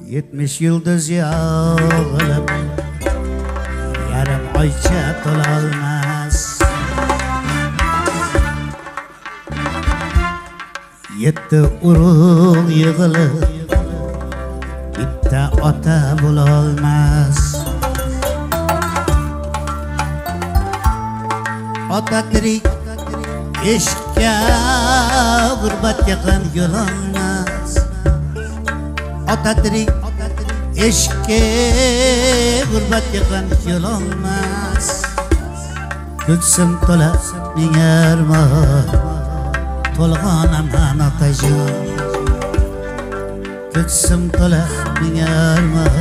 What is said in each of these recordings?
70 yıldız yağılıp yarım ayça to'lolmas. 7 urug' yig'ilib bitta ota bo'lolmas. Ota tirik ishqqa g'urbat yaqin yo'lolmas. Ota tirik ishqqa g'urbat yaqin yo'lolmas. Ko'ksim to'la ming armon to'lg'onaman otajon. Ko'ksim to'la ming armon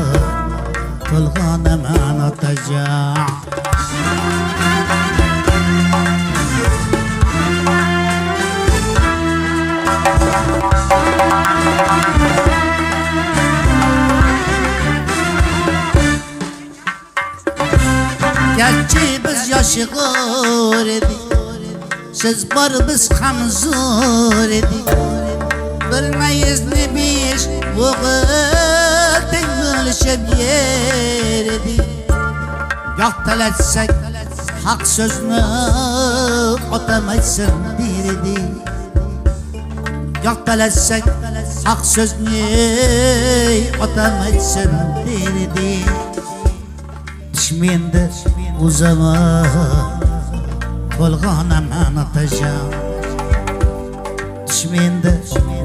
to'lg'onaman otajon. Gerçi biz yaşı g'o'r edik, siz bor biz ham zo'r edik. Bilmaymiz ne besh o'g'il teng bo'lishib yer edik. Yo'q talatsak haq so'zni otam aytsin der edik. Yo'q talatsak haq so'zni otam aytsin der edik. Tishmenda o zaman to'lg'onaman otajon. Tishmenda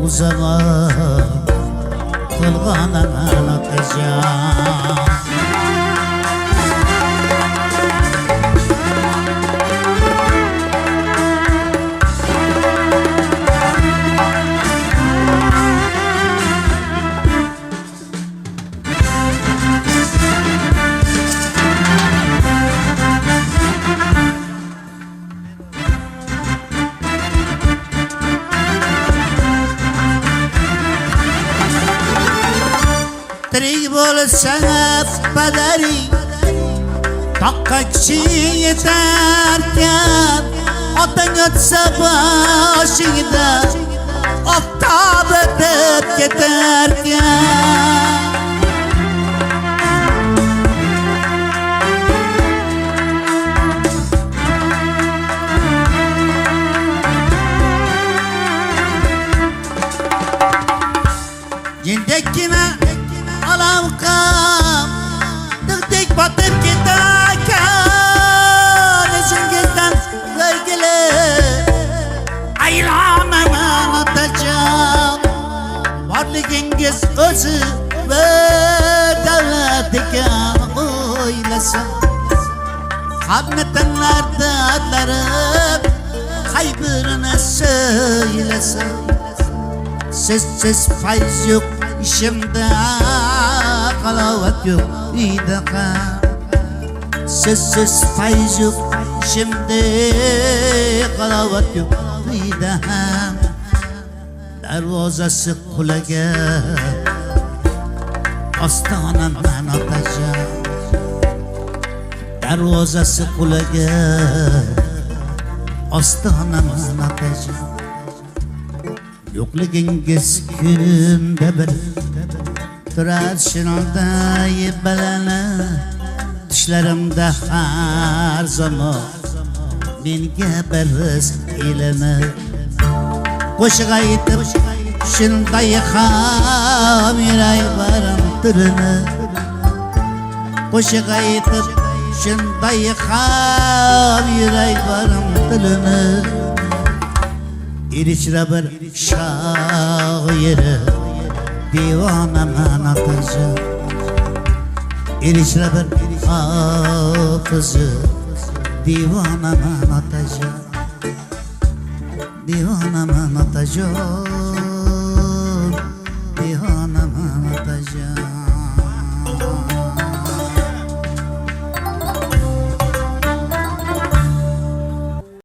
o zaman to'lg'onaman otajon. Tirik bo'lsang padaring toqqa kuching yetarkan, otang o'tsa boshingda oftob o'tib ketarkan. Jindekkina alamqam dikdik botib ketarkan. Esingizdan vergili aylanamam otajon. Borligingiz o'zi bir davlat ekan o'ylasam. Hammatanlarda adlarim qay birini söylasam. Siz fayz yok işimde, halavat yok uyda ham. Siz fayz yok işimde, halavat yok uyda ham. Darvozasi qulagan ostonaman otajon. Darvozasi qulagan ostonaman otajon. Yo'qligingiz kunimda bir turar shinolday balanib, tushlarimda har zamon menga bir rizq ilinib. Qo'shiq aytib shunday ham yuraklarim tilinib. Qo'shiq aytib shunday ham yuraklarim tilinib. İçra bir şairi divanamın atıcı. İçra bir hafızı divanamın atıcı. Divanamın atıcı.